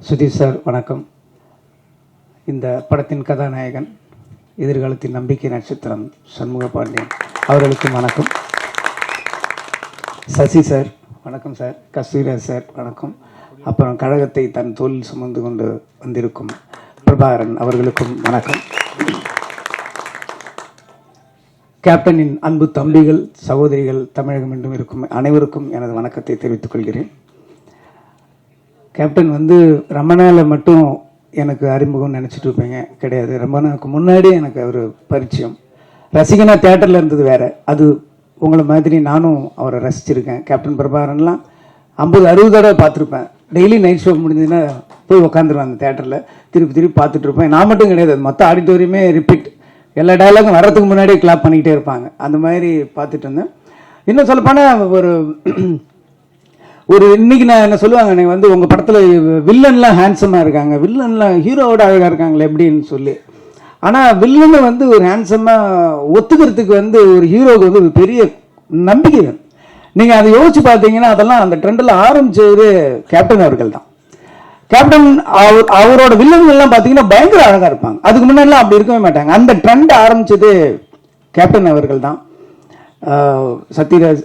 Sudhir sir வணக்கம். இந்த படத்தின் கதாநாயகன், எதிர்காலத்தின் நம்பிக்கை நட்சத்திரம் சண்முக பாண்டியன் அவர்களுக்கும் வணக்கம். சசி சார் வணக்கம் சார். கஸ்தூரிராஜ் சார் வணக்கம். அப்புறம் கழகத்தை தன் தோளில் சுமந்து கொண்டு வந்திருக்கும் பிரபாகரன் அவர்களுக்கும் வணக்கம். கேப்டனின் அன்பு தம்பிகள், சகோதரிகள், தமிழகம் என்றும் இருக்கும் அனைவருக்கும் எனது வணக்கத்தை தெரிவித்துக் கொள்கிறேன். கேப்டன் ரொம்ப நாள் மட்டும் எனக்கு அறிமுகம் நினச்சிட்டு இருப்பீங்க, கிடையாது. ரொம்ப நாளுக்கு முன்னாடியே எனக்கு ஒரு பரிச்சயம். ரசிகனா தியேட்டரில் இருந்தது வேற. அது உங்களை மாதிரி நானும் அவரை ரசிச்சிருக்கேன். கேப்டன் பிரபாகரன்லாம் 50-60 தடவை பார்த்துருப்பேன். டெய்லி நைட் ஷோ முடிஞ்சதுன்னா போய் உட்காந்துருவேன் அந்த தியேட்டரில், திருப்பி பார்த்துட்டு இருப்பேன். நான் மட்டும் கிடையாது, மொத்த ஆடிட்டோரியமே ரிப்பீட். எல்லா டயலாகும் வர்றதுக்கு முன்னாடியே கிளாப் பண்ணிக்கிட்டே இருப்பாங்க. அந்த மாதிரி பார்த்துட்டு இருந்தேன். இன்னும் சொல்லப்போனால் ஒரு இன்னைக்கு நான் என்ன சொல்லுவாங்க, நீங்கள் உங்கள் படத்தில் வில்லன்லாம் ஹேண்ட்ஸமாக இருக்காங்க, வில்லன்லாம் ஹீரோவோட அழகாக இருக்காங்களே எப்படின்னு சொல்லி. ஆனால் வில்லனை ஒரு ஹேண்ட்ஸமாக ஒத்துக்கிறதுக்கு ஒரு ஹீரோவுக்கு ஒரு பெரிய நம்பிக்கை வேணும். நீங்கள் அதை யோசிச்சு பார்த்தீங்கன்னா அதெல்லாம் அந்த ட்ரெண்டில் ஆரம்பிச்சது கேப்டன் அவர்கள் தான். கேப்டன் அவரோட வில்லன்கள்லாம் பார்த்தீங்கன்னா பயங்கர அழகாக இருப்பாங்க. அதுக்கு முன்னாடிலாம் அப்படி இருக்கவே மாட்டாங்க. அந்த ட்ரெண்ட் ஆரம்பிச்சது கேப்டன் அவர்கள் தான். சத்யராஜ்,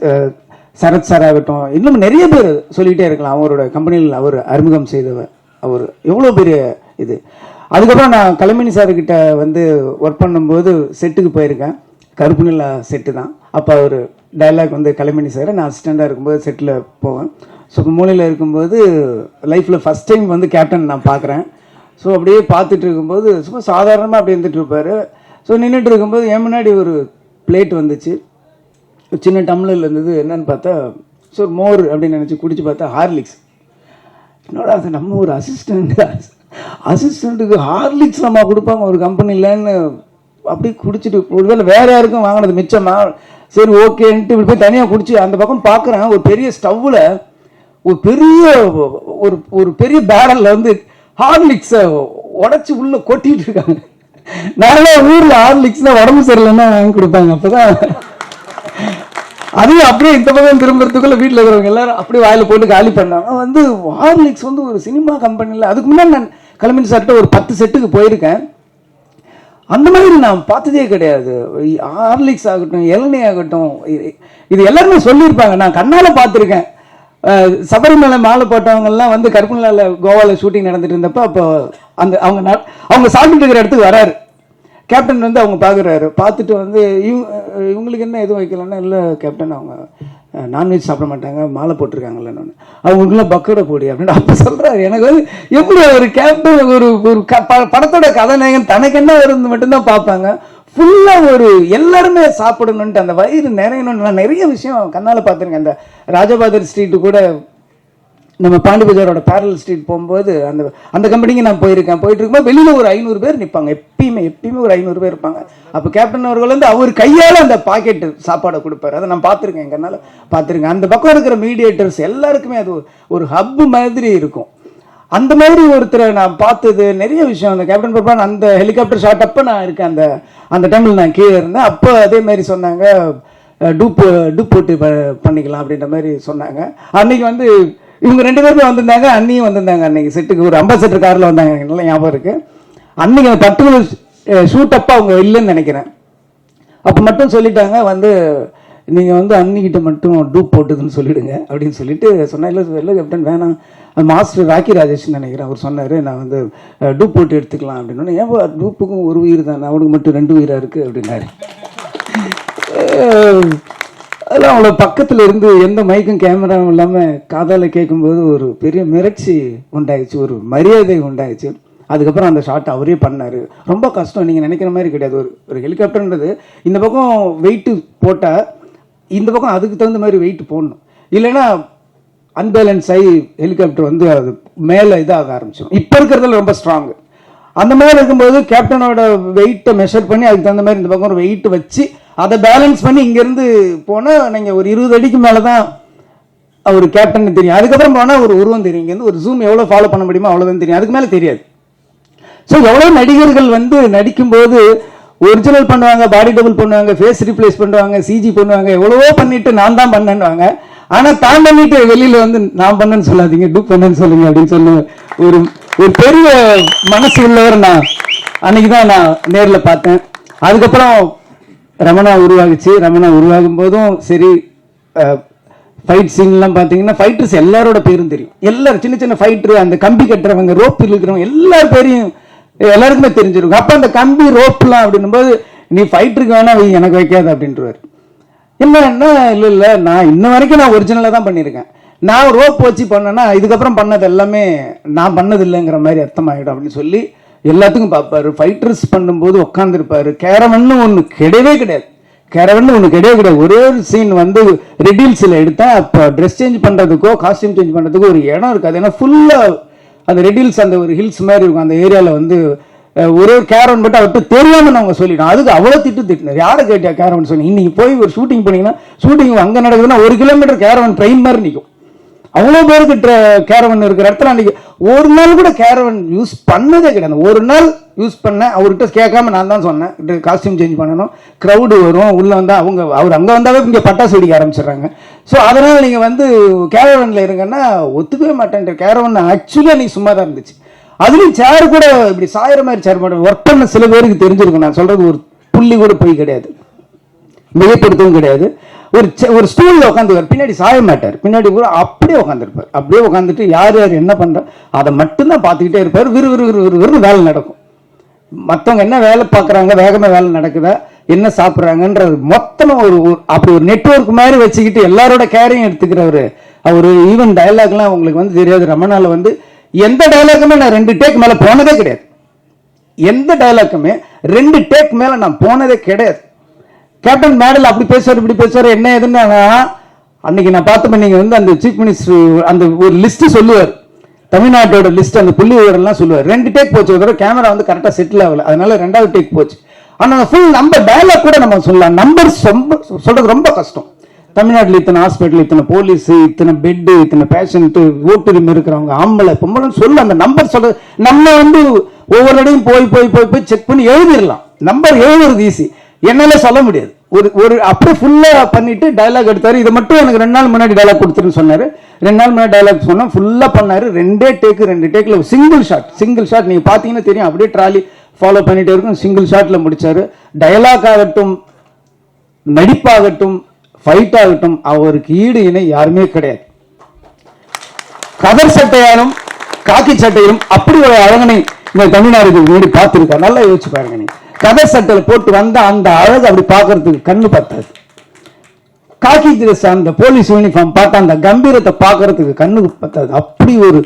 சரத் சார் ஆகட்டும், இன்னும் நிறைய பேர் சொல்லிகிட்டே இருக்கலாம். அவரோட கம்பெனியில் அவர் அறிமுகம் செய்தவர், அவர் எவ்வளோ பெரிய இது. அதுக்கப்புறம் நான் கலைமணி சார்கிட்ட ஒர்க் பண்ணும்போது செட்டுக்கு போயிருக்கேன். கருப்பு நிலா செட்டு தான். அப்போ அவர் டைலாக் கலைமணி சார், நான் அசிஸ்டண்டாக இருக்கும்போது செட்டில் போவேன். ஸோ மூலையில் இருக்கும்போது லைஃப்பில் ஃபஸ்ட் டைம் கேப்டன் நான் பார்க்குறேன். ஸோ அப்படியே பார்த்துட்டு இருக்கும்போது சும்மா சாதாரணமாக அப்படி இருந்துட்டு இருப்பார். ஸோ நின்றுட்டு இருக்கும்போது என் முன்னாடி ஒரு பிளேட் வந்துச்சு, சின்ன டம்ளரில் இருந்தது. என்னன்னு பார்த்தா ஸோ மோர் அப்படின்னு நினச்சி குடிச்சு பார்த்தா ஹார்லிக்ஸ். என்னோட அது நம்ம ஒரு அசிஸ்டண்ட்டுக்கு ஹார்லிக்ஸ் நம்ம கொடுப்பாங்க ஒரு கம்பெனிலன்னு அப்படி குடிச்சிட்டு, ஒருவேளை வேற யாருக்கும் வாங்கினது மிச்சமா, சரி ஓகேன்ட்டு இப்படி போய் தனியாக குடிச்சு அந்த பக்கம் பார்க்குறேன். ஒரு பெரிய ஸ்டவ்வில் ஒரு பெரிய பேரலில் ஹார்லிக்ஸை உடச்சி உள்ளே கொட்டிட்டு இருக்காங்க. நிறைய ஊரில் ஹார்லிக்ஸ் தான் உடம்பு சரியில்லைன்னா வாங்கி கொடுப்பாங்க. அப்போதான் அதையும் அப்படியே இந்த பக்கம் திரும்புறதுக்குள்ள வீட்டில் இருக்கிறவங்க எல்லாரும் அப்படியே வாயில போட்டு காலி பண்ணாங்க. ஹார்லிக்ஸ் ஒரு சினிமா கம்பெனியில் அதுக்கு முன்னாடி நான் கலைமணி சார்கிட்ட ஒரு 10 செட்டுக்கு போயிருக்கேன். அந்த மாதிரி நான் பார்த்ததே கிடையாது. ஹார்லிக்ஸ் ஆகட்டும், இளநீ ஆகட்டும், இது எல்லாருமே சொல்லியிருப்பாங்க. நான் கண்ணால் பார்த்துருக்கேன். சபரிமலை மாலை போட்டவங்கெல்லாம் கருப்புநிலால கோவாவில் ஷூட்டிங் நடந்துட்டு இருந்தப்போ அப்போ அவங்க சாப்பிட்டு இருக்கிற இடத்துக்கு வராரு கேப்டன். அவங்க பார்க்குறாரு. பார்த்துட்டு இவங்களுக்கு என்ன எதுவும் வைக்கலன்னா, இல்லை கேப்டன் அவங்க நான்வெஜ் சாப்பிட மாட்டாங்க, மாலை போட்டிருக்காங்கல்ல, அவங்களுக்குலாம் பக்கோட போடி அப்படின்னு அப்போ சொல்கிறாரு. எனக்கு எப்படி ஒரு கேப்டன் ஒரு படத்தோட கதாநாயகன் தனக்கு என்ன இருந்து மட்டும்தான் பார்ப்பாங்க. ஃபுல்லாக எல்லாருமே சாப்பிடணுன்ட்டு அந்த வயிறு நிறையணும்னு நான் நிறைய விஷயம் கண்ணால் பார்த்துருக்கேன். அந்த ராஜபாதர் ஸ்ட்ரீட்டு கூட நம்ம பாண்டி பஜாரோட பேரல் ஸ்ட்ரீட் போகும்போது அந்த கம்பெனிக்கு நான் போயிருக்கேன். போயிட்டு இருக்கும்போது வெளியில் ஒரு 500 பேர் நிற்பாங்க. எப்பயுமே ஒரு 500 பேர் இருப்பாங்க. அப்போ கேப்டன் அவர்கள் அவர் கையால் அந்த பாக்கெட்டு சாப்பாடை கொடுப்பாரு. அதை நான் பார்த்துருக்கேன், எங்கனால பார்த்துருக்கேன். அந்த பக்கம் இருக்கிற மீடியேட்டர்ஸ் எல்லாருக்குமே அது ஒரு ஹப் மாதிரி இருக்கும். அந்த மாதிரி ஒருத்தரை நான் பார்த்தது நிறைய விஷயம். அந்த கேப்டன் பிரபாகரன் அந்த ஹெலிகாப்டர் ஷாட் அப்போ நான் இருக்கேன். அந்த டைமில் நான் கீழே இருந்தேன். அப்போ அதே மாதிரி சொன்னாங்க, டூப் போட்டு பண்ணிக்கலாம் அப்படின்ற மாதிரி சொன்னாங்க. அன்னைக்கு இவங்க 2 பேருமே வந்திருந்தாங்க, அண்ணியும் வந்திருந்தாங்க. அன்னைக்கு செட்டுக்கு ஒரு அம்பாசடர் காரில் வந்தாங்க, நல்லா ஞாபகம் இருக்கு. அன்னைக்கு அந்த 10 ஷூட் அப்போ அவங்க இல்லைன்னு நினைக்கிறேன். அப்போ மட்டும் சொல்லிட்டாங்க, நீங்கள் அன்னிக்கிட்ட மட்டும் டூப் போட்டுதுன்னு சொல்லிடுங்க அப்படின்னு சொல்லிட்டு சொன்னேன். இல்லை கேப்டன் வேணாம், மாஸ்டர் ராக்கி ராஜேஷ்னு நினைக்கிறேன், அவர் சொன்னார், நான் டூப் போட்டு எடுத்துக்கலாம் அப்படின்னு. ஏன் டூப்புக்கும் ஒரு உயிர் தான், அவனுக்கு மட்டும் 2 உயிராக இருக்குது அப்படின்னாரு. அதெல்லாம் அவங்கள பக்கத்தில் இருந்து எந்த மைக்கும் கேமராவும் இல்லாமல் காதால் கேட்கும்போது ஒரு பெரிய மிரட்சி உண்டாயிடுச்சு, ஒரு மரியாதை உண்டாயிடுச்சு. அதுக்கப்புறம் அந்த ஷாட் அவரே பண்ணார். ரொம்ப கஷ்டம், நீங்கள் நினைக்கிற மாதிரி கிடையாது. ஒரு ஹெலிகாப்டர்ன்றது இந்த பக்கம் வெயிட்டு போட்டால் இந்த பக்கம் அதுக்கு தகுந்த மாதிரி வெயிட் போடணும், இல்லைன்னா அன்பேலன்ஸ் ஆகி ஹெலிகாப்டர் அது மேலே இதாக ஆரம்பிச்சிடும். இப்போ இருக்கிறதுல ரொம்ப ஸ்ட்ராங்கு. அந்த மாதிரி இருக்கும்போது கேப்டனோட வெயிட்டை மெஷர் பண்ணி அதுக்கு தகுந்த மாதிரி இந்த பக்கம் ஒரு வெயிட் வச்சு அதை பேலன்ஸ் பண்ணி இங்கேருந்து போனால் நீங்கள் ஒரு 20 அடிக்கு மேலே தான் ஒரு கேப்டன் தெரியும். அதுக்கப்புறம் போனால் ஒரு உருவம் தெரியும். இங்கேருந்து ஒரு ஜூம் எவ்வளோ ஃபாலோ பண்ண முடியுமோ அவ்வளோதான் தெரியும், அதுக்கு மேலே தெரியாது. ஸோ எவ்வளோ நடிகர்கள் நடிக்கும்போது ஒரிஜினல் பண்ணுவாங்க, பாடி டபுள் பண்ணுவாங்க, ஃபேஸ் ரீப்ளேஸ் பண்ணுவாங்க, சிஜி பண்ணுவாங்க, எவ்வளவோ பண்ணிட்டு நான் தான் பண்ணேன்னுவாங்க. ஆனால் தான் பண்ணிட்டு வெளியில் நான் பண்ணேன்னு சொல்லாதீங்க, டூப் பண்ணேன்னு சொல்லுங்க அப்படின்னு சொல்லுவேன். ஒரு ஒரு பெரிய மனசு உள்ளவர் நான் அன்னைக்கு தான் நான் நேரில் பார்த்தேன். அதுக்கப்புறம் ரமணா உருவாகுச்சு. ரமணா உருவாகும் போதும் சரி, ஃபைட் சீன்லாம் பார்த்தீங்கன்னா ஃபைட்டர்ஸ் எல்லாரோட பேரும் தெரியும். எல்லாரும் சின்ன சின்ன ஃபைட்டரு, அந்த கம்பி கட்டுறவங்க, ரோப் இருக்கிறவங்க எல்லார் பேரையும் எல்லாருக்குமே தெரிஞ்சிருக்கும். அப்போ அந்த கம்பி ரோப்லாம் அப்படின்னும் போது நீ ஃபைட்டருக்கு வேணா எனக்கு வைக்காது அப்படின்றவார். என்னன்னா இல்லை நான் இன்ன வரைக்கும் நான் ஒரிஜினலாக தான் பண்ணியிருக்கேன். நான் ரோப் வச்சு பண்ணேன்னா இதுக்கப்புறம் பண்ணது எல்லாமே நான் பண்ணது இல்லைங்கிற மாதிரி அர்த்தமாயிடும் அப்படின்னு சொல்லி எல்லாத்துக்கும் பார்ப்பாரு. ஃபைட்டர்ஸ் பண்ணும்போது உட்காந்துருப்பாரு. கேரவன்னு ஒன்று கிடையவே கிடையாது. ஒரே ஒரு சீன் வந்து ரெடில்ஸில் எடுத்தேன். அப்போ ட்ரெஸ் சேஞ்ச் பண்ணுறதுக்கோ காஸ்டியூம் சேஞ்ச் பண்ணுறதுக்கோ ஒரு இடம் இருக்காது. ஏன்னா ஃபுல்லாக அந்த ரெடில்ஸ் அந்த ஒரு ஹில்ஸ் மாதிரி இருக்கும். அந்த ஏரியாவில் வந்து ஒரே ஒரு கேரவன் மட்டும் அவர்கிட்ட தெரியாமல் நாங்கள் சொல்லிட்டோம். அதுக்கு அவ்வளோ திட்டினார். யாரை கேட்டியா கேரவன் சொல்லி? இன்னைக்கு போய் ஒரு ஷூட்டிங் போனீங்கன்னா ஷூட்டிங் அங்கே நடக்குதுன்னா 1 கிலோமீட்டர் கேரவன் ட்ரெயின் மாதிரி நிற்கும். அவ்வளோ பேருக்கு கேரவன் இருக்கிற இடத்துல அன்னைக்கு ஒரு நாள் கூட கேரவன் யூஸ் பண்ணதே கிடையாது. ஒரு நாள் யூஸ் பண்ணேன். அவர்கிட்ட கேட்காம நான் தான் சொன்னேன், காஸ்டியூம் சேஞ்ச் பண்ணணும், க்ரௌடு வரும், உள்ளே வந்தால் அவர் அங்கே வந்தாவே இங்கே பட்டாசு வெடிக்க ஆரம்பிச்சிடுறாங்க. ஸோ அதனால் நீங்கள் வந்து கேரவனில் இருங்கன்னா ஒத்துக்கவே மாட்டேன். கேரவன் ஆக்சுவலி அன்றைக்கி சும்மா தான் இருந்துச்சு. அதுலேயும் சேர் கூட இப்படி சாயிற மாதிரி சேர் மாட்டேன். ஒர்க் பண்ண சில பேருக்கு தெரிஞ்சிருக்கும். நான் சொல்கிறது ஒரு புள்ளி கூட போய் கிடையாது, மிகப்படுத்தவும் கிடையாது. ஒரு ஸ்டூலில் உட்காந்துருவார். பின்னாடி சாய மாட்டார். பின்னாடி கூட அப்படியே உட்காந்துருப்பார். அப்படியே உட்காந்துட்டு யார் என்ன பண்ணுறா அதை மட்டும்தான் பார்த்துக்கிட்டே இருப்பார். விறுவிறு வேலை நடக்கும். மற்றவங்க என்ன வேலை பார்க்குறாங்க, வேகமாக வேலை நடக்குதா, என்ன சாப்பிட்றாங்கன்றது மொத்தமாக அப்படி ஒரு நெட்வொர்க் மாதிரி வச்சுக்கிட்டு எல்லாரோட கேரையும் எடுத்துக்கிறவர் அவர். ஈவன் டயலாக்லாம் உங்களுக்கு வந்து தெரியாது. ரமணால வந்து எந்த டயலாக்குமே நான் 2 டேக் மேலே போனதே கிடையாது. எந்த டயலாக்குமே 2 டேக் மேலே நான் போனதே கிடையாது. கேப்டன் மேடல் அப்படி பேசுவார், இப்படி பேசுவார், என்ன எதுன்னு அன்னைக்கு நான் பார்த்தப்ப நீங்க வந்து அந்த சீஃப் மினிஸ்டர் அந்த ஒரு லிஸ்ட் சொல்லுவார், தமிழ்நாட்டோட லிஸ்ட், அந்த புள்ளி விவரம்லாம் சொல்லுவார். 2 டேக் போச்சு. ஒரு கேமரா வந்து கரெக்டாக செட்டில் ஆகல, அதனால 2வது டேக் போச்சு. ஆனால் ஃபுல் நம்பர் டயலாக் கூட நம்ம சொல்லலாம். நம்பர்ஸ் சொல்றது ரொம்ப கஷ்டம். தமிழ்நாட்டில் இத்தனை ஹாஸ்பிட்டல், இத்தனை போலீஸ், இத்தனை பெட்டு, இத்தனை பேஷண்ட், ஓட்டுரிமை இருக்கிறவங்க, ஆம்பளை பொம்பளை சொல்ல அந்த நம்பர் சொல்றது நம்ம வந்து ஒவ்வொரு இடையும் போய் செக் பண்ணி எழுதிடலாம். நம்பர் எழுதுறது ஈஸி, என்னால சொல்ல முடியாது. ஒரு அப்படியே ஃபுல்லா பண்ணிட்டு டயலாக் எடுத்தாரு. இதை மட்டும் எனக்கு 2 நாள் முன்னாடி டயலாக் கொடுத்துருன்னு சொன்னாரு. 2 நாள் முன்னாடி டயலாக் சொன்னா ஃபுல்லா பண்ணாரு. 2 டேக்ல சிங்கிள் ஷாட் நீங்க பாத்தீங்கன்னா தெரியும். அப்படியே ட்ராலி ஃபாலோ பண்ணிட்டே இருக்கும். சிங்கிள் ஷாட்ல முடிச்சாரு. டயலாக் ஆகட்டும், நடிப்பாகட்டும், ஃபைட் ஆகட்டும், அவருக்கு ஈடு இணை யாருமே கிடையாது. கதர் சட்டையாலும் காக்கி சட்டையிலும் அப்படி ஒரு அழகனை இந்த தமிழ்நாடு முன்னாடி பார்த்துருக்காரு. நல்லா யோசிச்சு பாருங்க. நீ கதர் சட்டையில போட்டு வந்த அந்த அழகு அப்படி பார்க்கறதுக்கு கண்ணு பத்தாது. காக்கி ட்ரெஸ் அந்த போலீஸ் யூனிஃபார்ம் பார்த்தா அந்த கம்பீரத்தை பார்க்கறதுக்கு கண்ணு பத்தாது. அப்படி ஒரு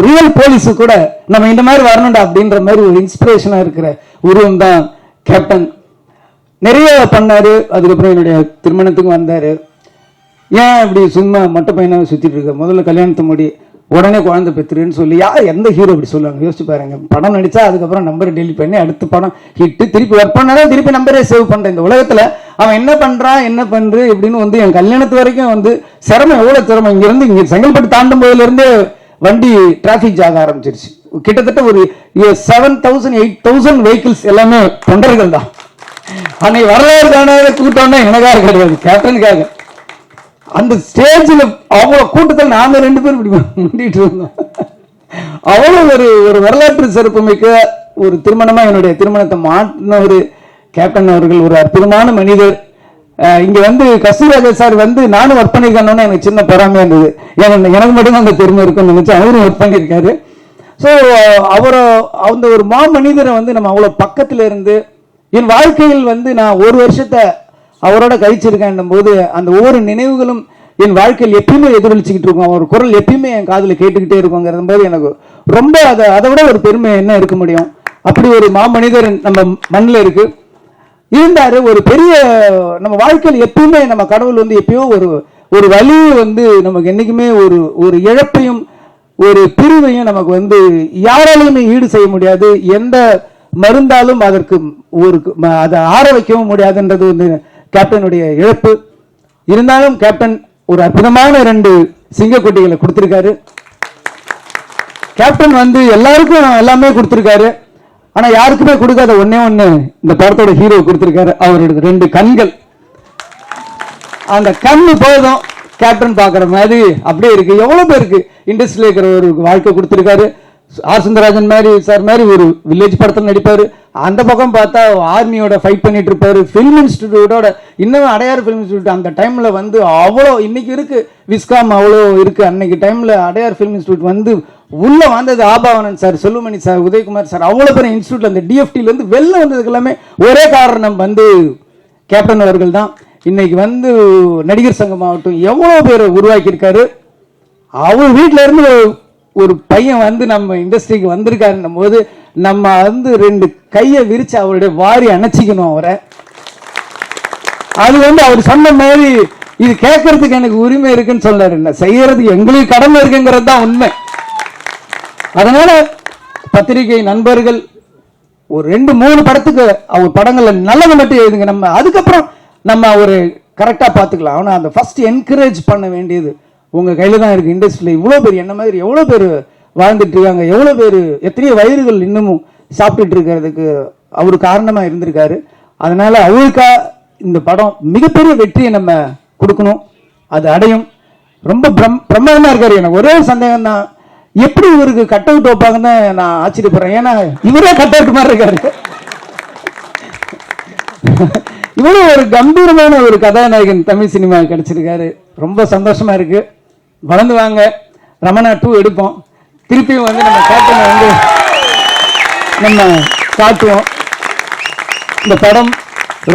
ரியல் போலீஸு கூட நம்ம இந்த மாதிரி வரணும்டா அப்படின்ற மாதிரி ஒரு இன்ஸ்பிரேஷனா இருக்கிற உருவம் தான் கேப்டன். நிறைய பண்ணாரு. அதுக்கப்புறம் என்னுடைய திருமணத்துக்கு வந்தாரு. ஏன் இப்படி சும்மா மொட்டை பையனாக சுத்திட்டு இருக்க, முதல்ல கல்யாணத்தை முடி, உடனே குழந்தை பெற்றுருன்னு சொல்லி யார் எந்த ஹீரோ இப்படி சொல்லுவாங்க? யோசிச்சு பாருங்க. படம் நடிச்சா அதுக்கப்புறம் நம்பரை டெலிட் பண்ணி அடுத்த படம் ஹிட்டு, திருப்பி ஒர்க் பண்ணாதான் திருப்பி நம்பரே சேவ் பண்றேன். இந்த உலகத்துல அவன் என்ன பண்றான், என்ன பண்று இப்படின்னு வந்து என் கல்யாணத்து வரைக்கும் வந்து சிரமம், எவ்வளவு சிரமம். இங்க இருந்து இங்க செங்கல்பட்டு தாண்டும் போதுல இருந்தே வண்டி டிராபிக் ஜாக ஆரம்பிச்சிருச்சு. கிட்டத்தட்ட ஒரு 7,000 8,000 வெஹிக்கிள்ஸ் எல்லாமே தொண்டர்கள் தான். அன்னைக்கு வரலாறு காணாத கூட்டம்னா எனக்காக கிடையாது, கேப்டனுக்காக. அந்த ஸ்டேஜில் அவ்வளவு கூட்டத்தில் நாங்க 2 பேரும் இப்படி முண்டிட்டு இருந்தோம். அவ்வளவு ஒரு வரலாற்று சிறப்புமிக்க ஒரு திருமணமா என்னுடைய திருமணத்தை மாற்றின ஒரு கேப்டன் அவர்கள். ஒரு அற்புதமான மனிதர். இங்க வந்து கஸ்தூராஜா சார் வந்து நானும் ஒர்க் பண்ணிருக்கேன்னு எனக்கு சின்ன பொறாமையா இருந்தது. எனக்கு மட்டும்தான் அந்த பெருமை இருக்குன்னு நினைச்சு அவரும் ஒர்க் பண்ணியிருக்காரு. ஸோ அந்த ஒரு மனிதரை வந்து நம்ம அவ்வளவு பக்கத்துல இருந்து என் வாழ்க்கையில் வந்து நான் 1 வருஷத்தை அவரோட கழிச்சிருக்கேன் போது அந்த ஒவ்வொரு நினைவுகளும் என் வாழ்க்கையில் எப்பயுமே எதிரொலிச்சுக்கிட்டு இருக்கும். அவர் குரல் எப்பயுமே என் காதில் கேட்டுக்கிட்டே இருக்குங்கிற போது எனக்கு ரொம்ப அதை விட ஒரு பெருமை என்ன இருக்க முடியும்? அப்படி ஒரு மாமனிதர் நம்ம மண்ணில் இருக்கு இருந்தாரு. ஒரு பெரிய நம்ம வாழ்க்கையில் எப்பயுமே நம்ம கடவுள் வந்து எப்பயோ ஒரு வழியை வந்து நமக்கு என்னைக்குமே ஒரு இழப்பையும் ஒரு பிரிவையும் நமக்கு வந்து யாராலையுமே ஈடு செய்ய முடியாது. எந்த மருந்தாலும் அதற்கு அதை ஆற வைக்கவும் முடியாதுன்றது வந்து கேப்டனுடைய இழப்பு. இருந்தாலும் கேப்டன் ஒரு அற்புதமான 2 சிங்கக்குட்டிகளை கொடுத்திருக்காரு. கேப்டன் வந்து எல்லாருக்கும் எல்லாமே கொடுத்திருக்காரு. ஆனா யாருக்குமே கொடுக்காத ஒண்ணே ஒண்ணு இந்த படத்தோட ஹீரோ கொடுத்திருக்காரு. அவரோட 2 கண்கள். அந்த கண்ணு போதும் கேப்டன் பாக்குற மாதிரி அப்படியே இருக்கு. எவ்வளவு பேருக்கு இண்டஸ்ட்ரியில இருக்கிற ஒரு வாழ்க்கை கொடுத்திருக்காரு. ஆர் சுந்தரராஜன் மாதிரி சார் மாதிரி ஒரு வில்லேஜ் படத்தில் நடிப்பார். அந்த பக்கம் பார்த்தா ஆர்மியோட ஃபைட் பண்ணிட்டு இருப்பாரு. ஃபிலிம் இன்ஸ்டிடியூட்டோட இன்னும் அடையார் ஃபிலிம் இன்ஸ்டியூட் அந்த டைம்ல வந்து அவ்வளோ, இன்னைக்கு இருக்கு விஸ்காம் அவ்வளோ இருக்கு, அன்னைக்கு டைம்ல அடையார் ஃபிலிம் இன்ஸ்டியூட் வந்து உள்ள வந்தது Aabavanan sir, Selvamani sir, Udayakumar sir, அவ்வளோ பெரிய இன்ஸ்டியூட்ல அந்த டிஎஃப்டில இருந்து வெளில வந்ததுக்கு எல்லாமே ஒரே காரணம் வந்து கேப்டன் அவர்கள் தான். இன்னைக்கு வந்து நடிகர் சங்கம் ஆகட்டும் எவ்வளோ பேர் உருவாக்கி இருக்காரு. அவர் வீட்டில இருந்து ஒரு பையன் வந்து நம்ம இண்டஸ்ட்ரிக்கு வந்திருக்காருன்னும் போது நம்ம வந்து 2 கையை விரிச்சு அவருடைய வாரி அணைச்சிக்கணும் அவரை. அது வந்து அவர் சொன்ன மாதிரி இது கேட்கறதுக்கு எனக்கு உரிமை இருக்குன்னு சொல்றாரு, என்ன செய்யறதுக்கு எங்களுக்கு கடமை இருக்குங்கிறது தான் உண்மை. அதனால பத்திரிகை நண்பர்கள் ஒரு 2-3 படத்துக்கு அவர் படங்கள்ல நல்லது மட்டும் எழுதுங்க, நம்ம அதுக்கப்புறம் நம்ம ஒரு கரெக்டா பாத்துக்கலாம். ஆனா அந்த ஃபர்ஸ்ட் என்கரேஜ் பண்ண வேண்டியது உங்க கையில தான் இருக்கு. இண்டஸ்ட்ரியில இவ்வளவு பேர் என்ன மாதிரி எவ்வளவு பேர் வாழ்ந்துட்டு இருக்காங்க, எவ்வளவு பேர் எத்தனையோ வயிறுகள் இன்னமும் சாப்பிட்டுட்டு இருக்கிறதுக்கு அவரு காரணமா இருந்திருக்காரு. அதனால அவருக்கா இந்த படம் மிகப்பெரிய வெற்றியை நம்ம கொடுக்கணும், அது அடையும். ரொம்ப பிரமாதமா இருக்காரு. எனக்கு ஒரே சந்தேகம் தான், எப்படி இவருக்கு கட் அவுட் வைப்பாங்கன்னு நான் ஆச்சரியப்படுறேன். ஏன்னா இவரே கட் அவுட் மாதிரி இருக்காரு. இவ்வளவு ஒரு கம்பீரமான ஒரு கதாநாயகன் தமிழ் சினிமா கிடைச்சிருக்காரு. ரொம்ப சந்தோஷமா இருக்கு. வளர்ந்து வாங்க, ரமணா 2 எடுப்போம். திருப்பியும் வந்து நம்ம கேப்டனை வந்து நம்ம காட்டுவோம். இந்த படம்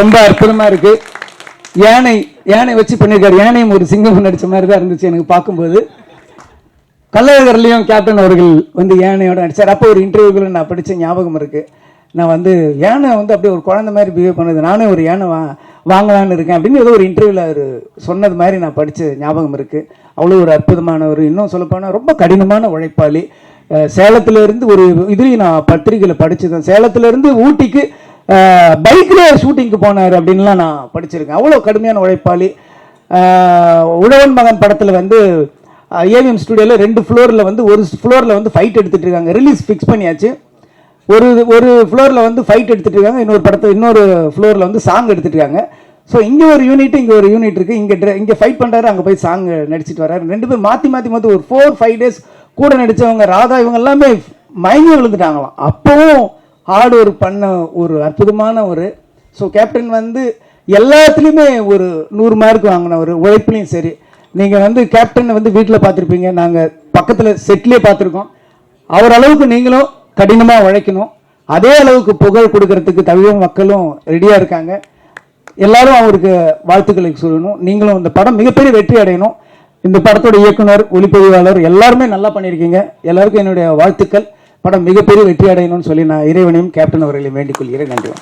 ரொம்ப அற்புதமா இருக்கு. யானை வச்சு பண்ணிருக்காரு. யானையும் ஒரு சிங்கம் நடிச்ச மாதிரி தான் இருந்துச்சு எனக்கு பார்க்கும்போது. கள்ளழகர்லயும் கேப்டன் அவர்கள் வந்து யானையோட நடிச்சார். அப்போ ஒரு இன்டர்வியூல நான் படிச்ச ஞாபகம் இருக்கு. நான் வந்து யானை வந்து அப்படியே ஒரு குழந்தை மாதிரி பிஹேவ் பண்ணுது, நானே ஒரு யானை வாங்கலான்னு இருக்கேன் அப்படின்னு ஏதோ ஒரு இன்டர்வியூல அவர் சொன்னது மாதிரி நான் படிச்ச ஞாபகம் இருக்கு. அவ்வளோ ஒரு அற்புதமானவர். இன்னும் சொல்லப்போனால் ரொம்ப கடினமான உழைப்பாளி. சேலத்துல இருந்து ஒரு இதுலையும் நான் பத்திரிகையில படிச்சதேன், சேலத்துல இருந்து ஊட்டிக்கு பைக்ல ஷூட்டிங்க்கு போனார் அப்படின்லாம் நான் படிச்சிருக்கேன். அவ்வளோ கடுமையான உழைப்பாளி. உழவன் மகன் படத்துல வந்து ஏவிஎம் ஸ்டுடியோல 2 ஃப்ளோர்ல வந்து ஒரு ஃப்ளோர்ல வந்து ஃபைட் எடுத்துட்டு இருக்காங்க. ரிலீஸ் ஃபிக்ஸ் பண்ணியாச்சு. ஒரு ஃப்ளோரில் வந்து ஃபைட் எடுத்துட்டு இருக்காங்க, இன்னொரு ஃப்ளோரில் வந்து சாங் எடுத்துட்டு இருக்காங்க. ஸோ இங்கே ஒரு யூனிட் இங்கே ஒரு யூனிட் இருக்கு. இங்கே ஃபைட் பண்ணுறாரு, அங்கே போய் சாங் நடிச்சிட்டு வர்றாரு. 2 பேர் மாற்றி ஒரு 4-5 டேஸ் கூட நடித்தவங்க ராதா இவங்க எல்லாமே மயங்கி விழுந்துட்டாங்களாம். அப்பவும் ஹார்ட் ஒர்க் பண்ண ஒரு அற்புதமான ஒரு. ஸோ கேப்டன் வந்து எல்லாத்துலேயுமே ஒரு 100 மார்க் வாங்கின ஒரு உழைப்புலையும் சரி. நீங்கள் வந்து கேப்டன் வந்து வீட்டில் பார்த்துருப்பீங்க, நாங்கள் பக்கத்தில் செட்லேயே பார்த்துருக்கோம். அவர் அளவுக்கு நீங்களும் கடினமாக உழைக்கணும். அதே அளவுக்கு புகழ் கொடுக்கறதுக்கு தமிழக மக்களும் ரெடியா இருக்காங்க. எல்லாரும் அவருக்கு வாழ்த்துக்களை சொல்லணும். நீங்களும் இந்த படம் மிகப்பெரிய வெற்றி அடையணும். இந்த படத்தோட இயக்குனர், ஒளிப்பதிவாளர் எல்லாருமே நல்லா பண்ணியிருக்கீங்க. எல்லாருக்கும் என்னுடைய வாழ்த்துக்கள். படம் மிகப்பெரிய வெற்றி அடையணும்னு சொல்லி நான் இறைவனையும் கேப்டன் அவர்களையும் வேண்டிக் கொள்கிறேன். நன்றி.